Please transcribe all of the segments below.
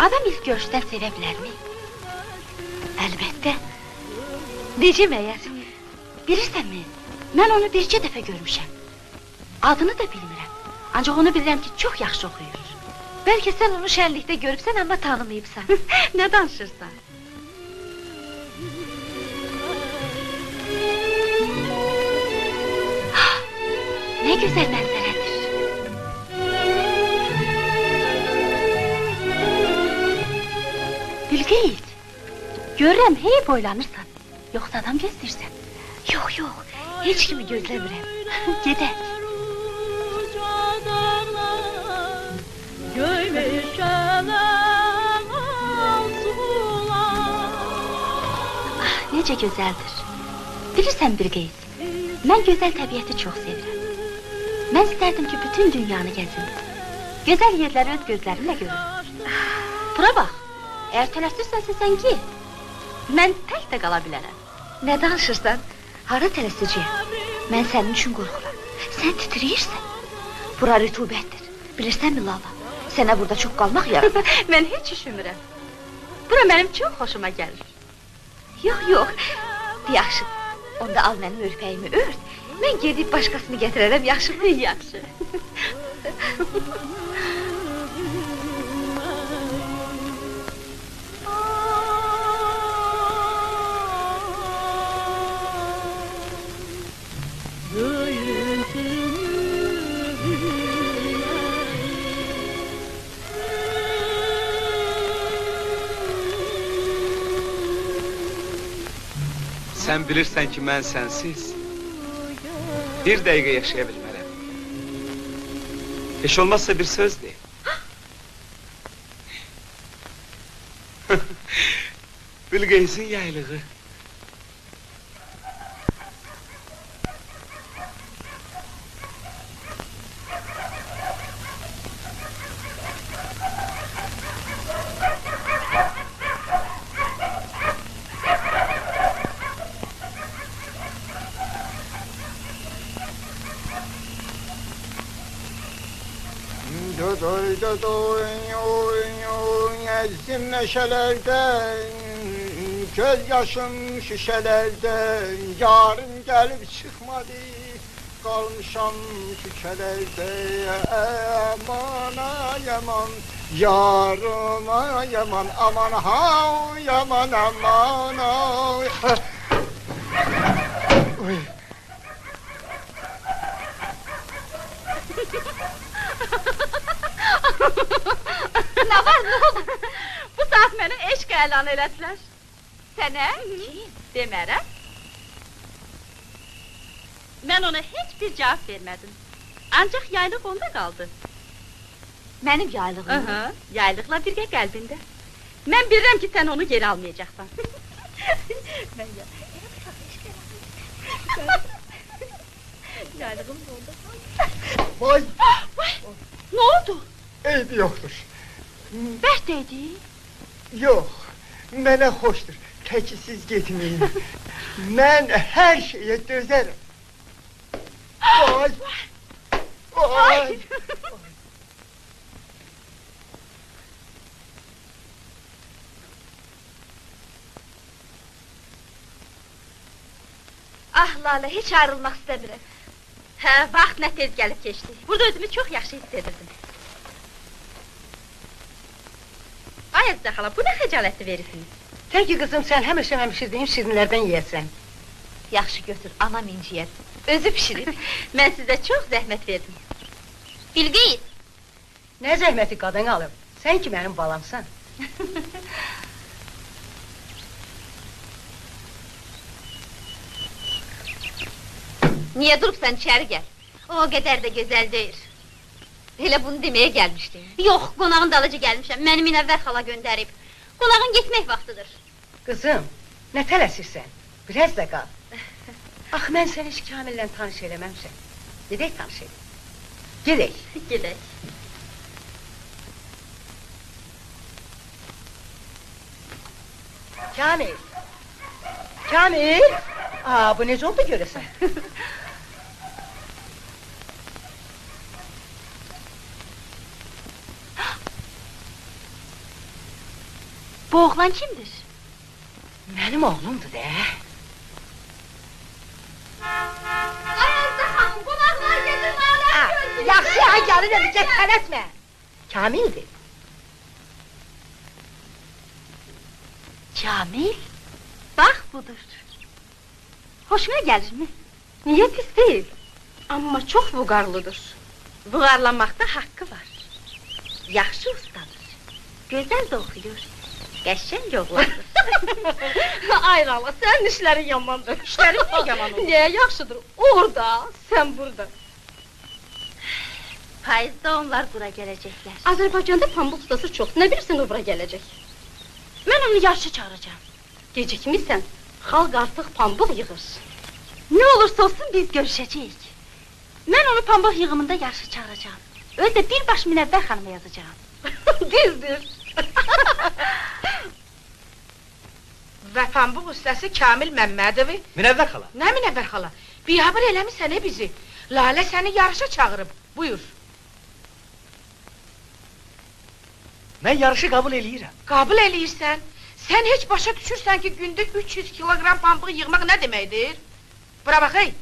Adam ilk görüşdən sevə bilərmi? Əlbəttə. Necə məyər? Bilirsənmi, mən onu bircə dəfə görmüşəm. Adını da bilmirəm. Ancaq onu bilirəm ki, çox yaxşı oxuyur. Bəlkə sən onu şənlikdə görübsən, amma tanımayıbsan. Nə danışırsan? Nə gözəl mənzərədir. Bilqeyit, görürəm, hey boylanırsan. Yoxsa adam gözləyirsən. Yox, heç kimi gözləmirəm. Gedək. Necə gözəldir. Bilirsən Bilqeyit, mən gözəl təbiəti çox sevirəm. Mən istərdim ki, bütün dünyanı gəzim. Gözəl yerləri öz gözlərimlə görürüm. Bura bax, əgər tələsirsənsə sən ki, mən tək də qala bilərəm. Nə danışırsan? Hara tələsicəyəm? Mən sənin üçün qorxuram. Sən titriyirsən. Bura rütubətdir. Bilirsənmi Lala? Sənə burada çox qalmaq yarar. Mən heç üşümürəm. Bura mənim çox xoşuma gəlir. Yox, yaxşı. Onda al mənim örpəyimi ört. Mən gedib başqasını gətirərəm, yaxşı. Yaxşı. Sən bilirsən ki, mən sənsiz bir dəqiqə yaşaya bilmərəm. Heç olmazsa bir söz deyim. Bilqeysin yaylığı. Ezdim meşelerde, göz yaşım şişelerde, yarın gelip çıkmadı, kalmışam şişelerde. Aman yaman, yarıma yaman, aman ha yaman, aman oy. Nə var, nə olur? Bu saat mənə eşq elan elədilər. Sənə? Demərəm. Mən ona heç bir cavab vermədim. Ancaq yaylıq onda qaldı. Mənim yaylığım? Yaylıqla birgə qəlbində. Mən bilirəm ki, sən onu geri almayacaqsan. Mən ya... Yaylığım da onda. Vay! Nə oldu? Eybi yoktur. Bəht deydi? Yok, mənə xoşdur. Tək siz getməyin. Mən hər şeyə dözərəm. Vay! Vay! Ah Lala, heç ayrılmaq istəmirəm. Hə, vaxt nə tez gəlib keçdi. Burada özümü çox yaxşı hiss edirdim. Ay Əzizə xala, bu nə xəcalətli verirsiniz? Sən ki qızım, sən həmişə həmişirdiyim şirinlərdən yeyəsən. Yaxşı götür, anam inciyər. Özü pişirib. Mən sizə çox zəhmət verdim. Bilqeyit! Nə zəhməti qadın alıb? Sən ki mənim balamsan. Niyə durubsan, içəri gəl? O qədər də gözəl deyir. Elə bunu deməyə gəlmişdim. Yox, qonağın dalıcı gəlmişəm, məni Minəvvər xala göndərib. Qonağın getmək vaxtıdır. Qızım, nə tələsirsən? Biraz da qal. Ax, mən səni heç Kamillə tanış eləməmişəm. Gedək tanış edək. Gedək. Gedək. Kamil! Kamil! Aa, bu necə oldu görəsən? Bu oğlan kimdir? Mənim oğlumdur de. Ayazda xanım, qonaqlar gedir, nalet Yaxşı ya, gəlin dedi, get tələsmə. Kamildir. Kamil, bax budur. Hoşuna gelir mi? Niye pis değil? Ama çok vugarlıdır. Vugarlanmakta hakkı var. Yaxşı ustadır. Güzel de okuyor. Qəşəng oğlandır. Ayralı, sənin işlərin yamandır. İşlərim nə yaman olur? Niyə yaxşıdır? Orada, sən burada. Payızda onlar bura gelecekler. Azərbaycanda pambıq ustası çox, nə bilirsən o bura gələcək? Ben onu yarşı çağıracağım. Gecikmişsən, xalq artıq pambıq yığır. Ne olursa olsun biz görüşeceğiz. Ben onu pambıq yığımında yarşı çağıracağım. Öyle de bir baş Münevver Hanım'a yazacağım. Düzdür. Və pambıq ustası Kamil Məmmədovi. Münevver hala. Nə Münəvvər xala? Biabır eləmisən bizi. Lalə səni yarışa çağırıb. Buyur. Ben yarışı kabul eləyirəm. Qabul eləyirsən. Sən heç başa düşürsən ki, gündə 300 kilogram pambığı yığmaq nə deməkdir? Bura bax, ey!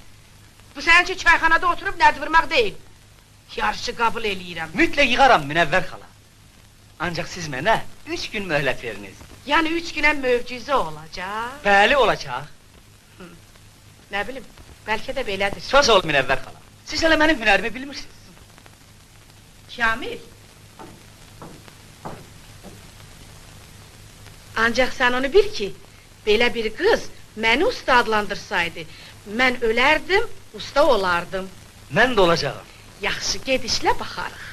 Bu sənin üçün çayxanada oturub nərd vurmaq deyil. Yarışı qabul eləyirəm. Mütləq yığaram Münevver xala. Ancaq siz mənə 3 gün möhlət veriniz. Yəni 3 günə mövcüzə olacaq. Bəli, olacaq. Nə bilim, bəlkə də belədir. Söz ol Münevver xala. Siz hələ mənim hünərimi bilmirsiniz. Kamil. Ancaq sən onu bil ki, belə bir qız məni usta adlandırsaydı, mən ölərdim, usta olardım. Mən də olacağım. Yaxşı, gedişlə baxarıq.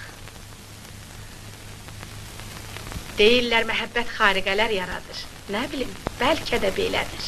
Deyirlər, məhəbbət xariqələr yaradır. Nə bilim, bəlkə də belədir.